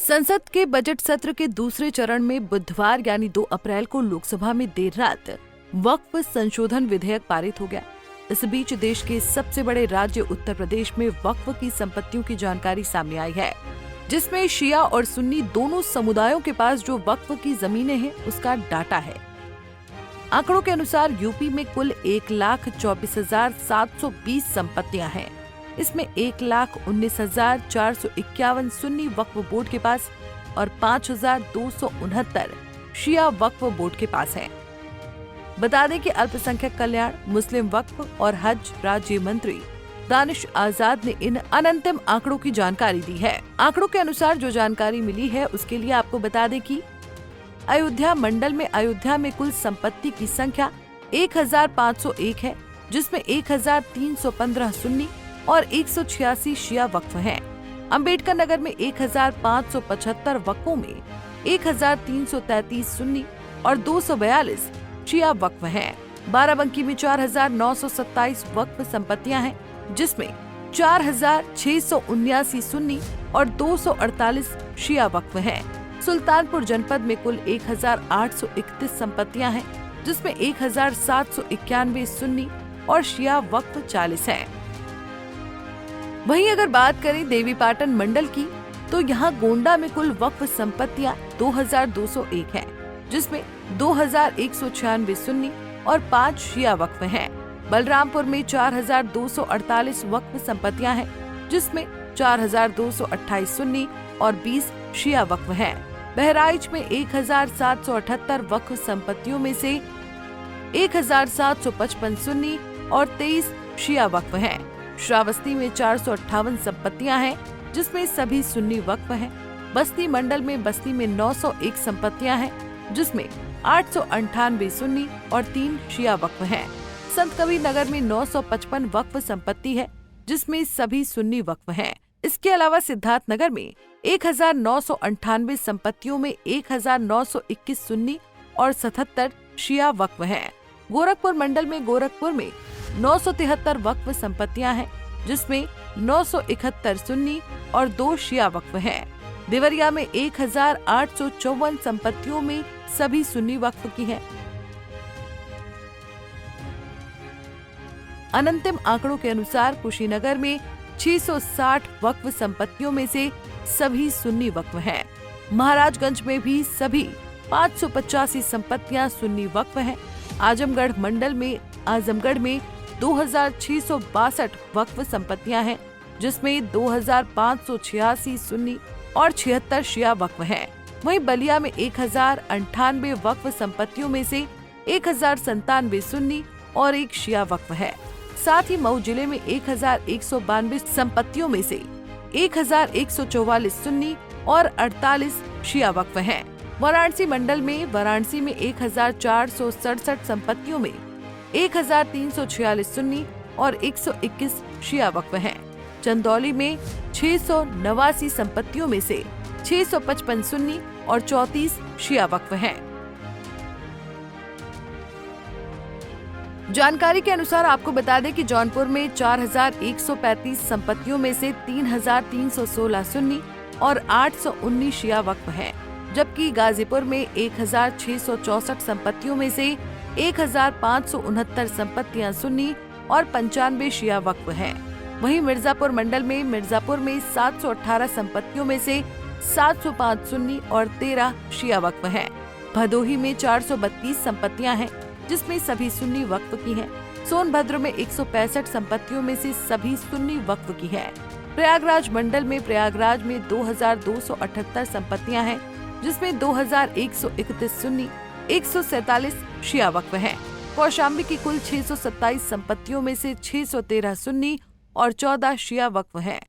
संसद के बजट सत्र के दूसरे चरण में बुधवार यानी 2 अप्रैल को लोकसभा में देर रात वक्फ संशोधन विधेयक पारित हो गया। इस बीच देश के सबसे बड़े राज्य उत्तर प्रदेश में वक्फ की संपत्तियों की जानकारी सामने आई है, जिसमें शिया और सुन्नी दोनों समुदायों के पास जो वक्फ की जमीनें हैं उसका डाटा है। आंकड़ों के अनुसार यूपी में कुल 1,24,720 संपत्तियां हैं। इसमें 1,19,451 सुन्नी वक्फ बोर्ड के पास और 5,269 शिया वक्फ बोर्ड के पास है। बता दें कि अल्पसंख्यक कल्याण, मुस्लिम वक्फ और हज राज्य मंत्री दानिश आजाद ने इन अनंतिम आंकड़ों की जानकारी दी है। आंकड़ों के अनुसार जो जानकारी मिली है उसके लिए आपको बता दें कि अयोध्या मंडल में अयोध्या में कुल संपत्ति की संख्या 1,501 है, जिसमें 1,315 सुन्नी और 186 शिया वक्फ हैं। अंबेडकर नगर में 1,575 वक्फों में 1,333 सुन्नी और 242 शिया वक्फ हैं। बाराबंकी में 4,927 वक्फ संपत्तियां हैं, जिसमें 4,679 सुन्नी और 248 शिया वक्फ हैं। सुल्तानपुर जनपद में कुल 1,831 संपत्तियां हैं, जिसमें 1,791 सुन्नी और शिया वक्फ 40 हैं। वहीं अगर बात करें देवीपाटन मंडल की, तो यहाँ गोंडा में कुल वक्फ संपत्तियां 2,201 हैं, जिसमें 2,196 सुन्नी और 5 शिया वक्फ हैं। बलरामपुर में 4,248 वक्फ संपत्तियां हैं, जिसमें 4,228 सुन्नी और 20 शिया वक्फ हैं। बहराइच में 1,778 वक्फ संपत्तियों में से 1,755 सुन्नी और 23 शिया वक्फ हैं। श्रावस्ती में 458 संपत्तियां हैं, जिसमें सभी सुन्नी वक्फ हैं। बस्ती मंडल में बस्ती में 901 संपत्तियां हैं, जिसमें 898 सुन्नी और 3 शिया वक्फ हैं। संत कबीर नगर में 955 वक्फ संपत्ति है, जिसमें सभी सुन्नी वक्फ हैं। इसके अलावा सिद्धार्थ नगर में 1,998 संपत्तियों में 1,921 सुन्नी और 77 शिया वक्फ हैं। गोरखपुर मंडल में गोरखपुर में 973 वक्फ संपत्तियां हैं, जिसमें 971 सुन्नी और 2 शिया वक्फ हैं। देवरिया में 1,854 संपत्तियों में सभी सुन्नी वक्फ की हैं। अनंतिम आंकड़ों के अनुसार कुशीनगर में 660 वक्फ संपत्तियों में से सभी सुन्नी वक्फ हैं। महाराजगंज में भी सभी 585 संपत्तियां सुन्नी वक्फ हैं। आजमगढ़ मंडल में आजमगढ़ में 2,662 वक्फ संपत्तियां हैं, जिसमें 2,586 सुन्नी और 76 शिया वक्फ हैं। वहीं बलिया में 1,098 वक्फ संपत्तियों में से 1,097 सुन्नी और 1 शिया वक्फ है। साथ ही मऊ जिले में 1,192 संपत्तियों में से 1,144 सुन्नी और 48 शिया वक्फ हैं। वाराणसी मंडल में 1,467 संपत्तियों में 1,346 सुन्नी और 121 शिया वक्फ हैं। चंदौली में 689 संपत्तियों में से 655 सुन्नी और 34 शिया वक्फ हैं। जानकारी के अनुसार आपको बता दें कि जौनपुर में 4,135 संपत्तियों में से 3,316 सुन्नी और 819 शिया वक्फ हैं, जबकि गाजीपुर में 1,664 संपत्तियों में से 1,569 संपत्तियां सुन्नी और 95 शिया वक्फ हैं। वहीं मिर्जापुर मंडल में मिर्जापुर में 718 संपत्तियों में से 705 सुन्नी और 13 शिया वक्फ हैं। भदोही में 432 संपत्तियां हैं, जिसमें सभी सुन्नी वक्फ की हैं। सोनभद्र में 165 संपत्तियों में से सभी सुन्नी वक्फ की हैं। प्रयागराज मंडल में प्रयागराज में 2,278 संपत्तियां हैं, जिसमें 2,131 सुन्नी, 147 शिया वक्फ हैं। कौशाम्बी की कुल 627 संपत्तियों में से 613 सुन्नी और 14 शिया वक्फ हैं।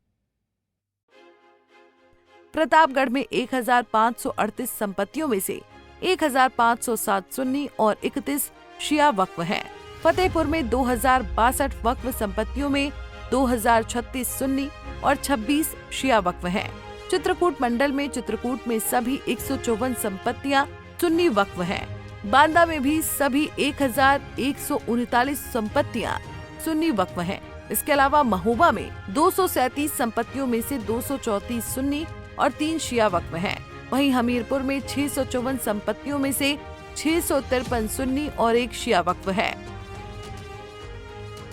प्रतापगढ़ में 1,538 संपत्तियों में से 1,507 सुन्नी और 31 शिया वक्फ हैं। फतेहपुर में 2,062 वक्फ संपत्तियों में 2,036 सुन्नी और 26 शिया वक्फ हैं। चित्रकूट मंडल में चित्रकूट में सभी 154 संपत्तियां सुन्नी वक्फ हैं। बांदा में भी सभी 1,139 संपत्तियां सुन्नी वक्फ हैं। इसके अलावा महोबा में 237 संपत्तियों में से 234 सुन्नी और 3 शिया वक्फ हैं। वहीं हमीरपुर में 654 संपत्तियों में से 653 सुन्नी और 1 शिया वक्फ है।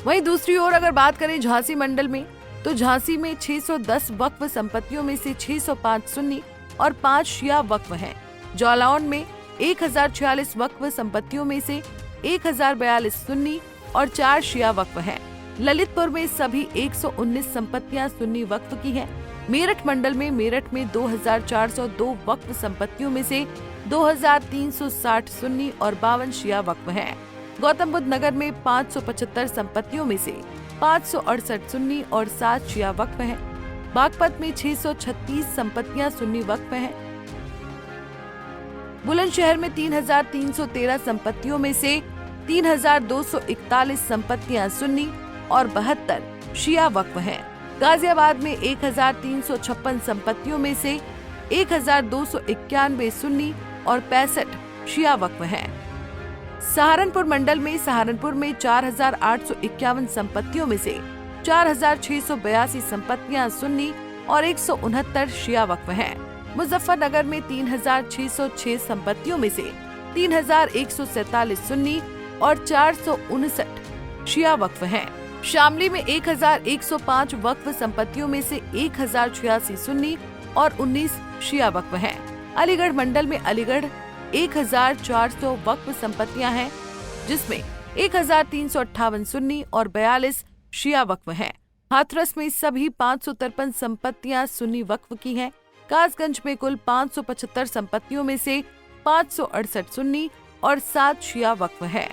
वहीं दूसरी ओर अगर बात करें झांसी मंडल में, तो झांसी में 610 वक्फ संपत्तियों में से 605 सुन्नी और 5 शिया वक्फ हैं। जालौन में 1046 वक्फ संपत्तियों में से 1042 सुन्नी और 4 शिया वक्फ हैं। ललितपुर में सभी 119 संपत्तियां सुन्नी वक्फ की हैं। मेरठ मंडल में मेरठ में 2402 वक्फ संपत्तियों में से 2360 सुन्नी और 52 शिया वक्फ हैं। गौतम बुद्ध नगर में 575 संपत्तियों में से 568 सुन्नी और 7 शिया वक्फ हैं। बागपत में 636 संपत्तियां सुन्नी वक्फ हैं। बुलंदशहर में 3313 संपत्तियों में से 3241 संपत्तियां सुन्नी और 72 शिया वक्फ हैं। गाजियाबाद में 1356 संपत्तियों में से 1291 सुन्नी और 65 शिया वक्फ हैं। सहारनपुर मंडल में सहारनपुर में 4851 संपत्तियों में से 4682 संपत्तियां सुन्नी और 169 शिया वक्फ हैं। मुजफ्फरनगर में 3606 संपत्तियों में से 3147 सुन्नी और 459 शिया वक्फ हैं। शामली में 1105 वक्फ संपत्तियों में से 1086 सुन्नी और 19 शिया वक्फ हैं। अलीगढ़ मंडल में अलीगढ़ 1400 वक्फ संपत्तियां हैं, जिसमें 1358 सुन्नी और 42 शिया वक्फ हैं। हाथरस में सभी 553 संपत्तियां सुन्नी वक्फ की हैं। कासगंज में कुल 575 संपत्तियों में से 568 सुन्नी और 7 शिया वक्फ है।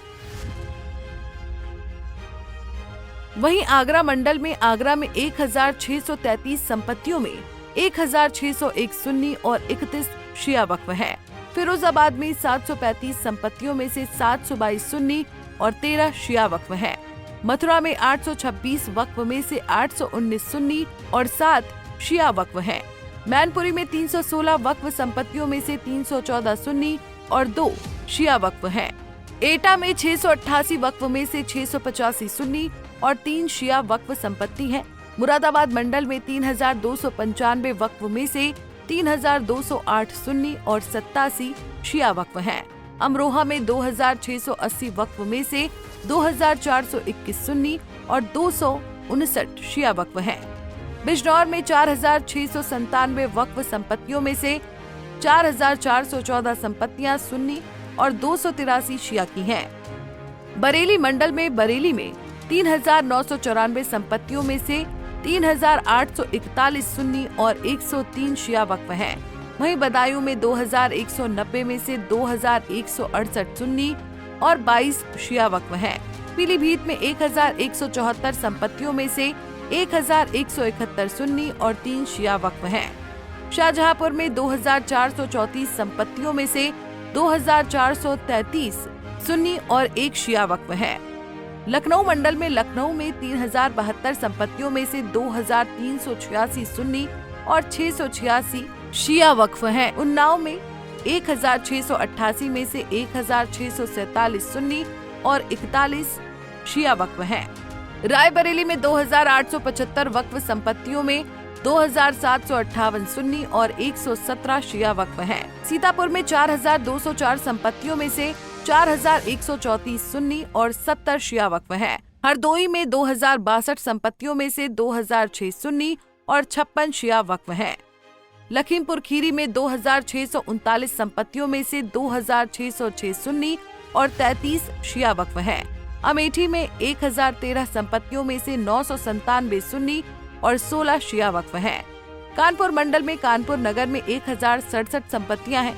वहीं आगरा मंडल में आगरा में 1633 संपत्तियों में 1601 सुन्नी और 31 शिया वक्फ है। फिरोजाबाद में 735 संपत्तियों में से 722 सुन्नी और 13 शिया वक्फ है। मथुरा में 826 वक्फ में से 819 सुन्नी और 7 शिया वक्फ है। मैनपुरी में 316 वक्फ संपत्तियों में से 314 सुन्नी और 2 शिया वक्फ है। एटा में 688 वक्फ में से 685 सुन्नी और 3 शिया वक्फ संपत्ति है। मुरादाबाद मंडल में 3295 वक्फ में से 3208 सुन्नी और 87 शिया वक्फ हैं। अमरोहा में 2680 वक्फ में से 2421 सुन्नी और 259 शिया वक्फ हैं। बिजनौर में 4697 वक्फ संपत्तियों में से 4414 संपत्तियां सुन्नी और 283 शिया की हैं। बरेली मंडल में बरेली में 3994 संपत्तियों में से 3841 सुन्नी और 103 शिया वक्फ हैं। वहीं बदायूं में 2190 में से 2168 सुन्नी और 22 शिया वक्फ हैं। पीलीभीत में 1174 संपत्तियों में से 1171 सुन्नी और 3 शिया वक्फ हैं। शाहजहांपुर में 2434 संपत्तियों में से 2433 सुन्नी और 1 शिया वक्फ है। लखनऊ मंडल में लखनऊ में 3072 संपत्तियों में से 2386 सुन्नी और 686 शिया वक्फ हैं। उन्नाव में 1688 में से 1647 सुन्नी और 41 शिया वक्फ हैं। रायबरेली में 2875 वक्फ संपत्तियों में 2758 सुन्नी और 117 शिया वक्फ हैं। सीतापुर में 4204 संपत्तियों में से 4134 सुन्नी और 70 शिया वक्फ हैं। हरदोई में 2062 संपत्तियों में से 2006 सुन्नी और 56 शिया वक्फ हैं। लखीमपुर खीरी में 2639 संपत्तियों में से 2606 सुन्नी और 33 शिया वक्फ हैं। अमेठी में 1013 संपत्तियों में से 997 सुन्नी और 16 शिया वक्फ हैं। कानपुर मंडल में कानपुर नगर में 1067 संपत्तियां हैं,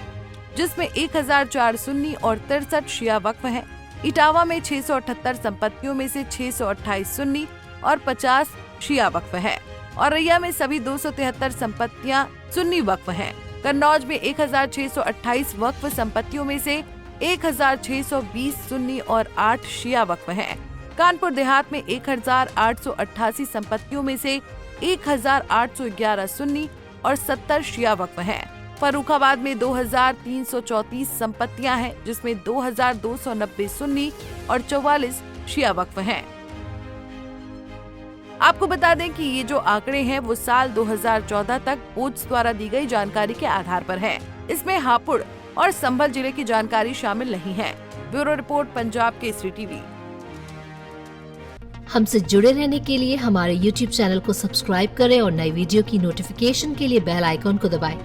जिसमें 1004 सुन्नी और 63 शिया वक्फ हैं। इटावा में 678 संपत्तियों में से 628 सुन्नी और 50 शिया वक्फ है। औरैया में सभी 273 संपत्तियां सुन्नी वक्फ हैं। कन्नौज में 1628 वक्फ संपत्तियों में से 1620 सुन्नी और 8 शिया वक्फ हैं। कानपुर देहात में 1888 संपत्तियों में से 1811 सुन्नी और 70 शिया वक्फ हैं। फर्रुखाबाद में 2334 संपत्तियां हैं, जिसमें 2290 सुन्नी और 44 शिया वक्फ हैं। आपको बता दें कि ये जो आंकड़े हैं वो साल 2014 तक ओट्स द्वारा दी गई जानकारी के आधार पर है। इसमें हापुड़ और संभल जिले की जानकारी शामिल नहीं है। Bureau report, Punjab Kesari TV. हमसे जुड़े रहने के लिए हमारे YouTube चैनल को सब्सक्राइब करें और नई वीडियो की नोटिफिकेशन के लिए बेल आइकॉन को दबाएं।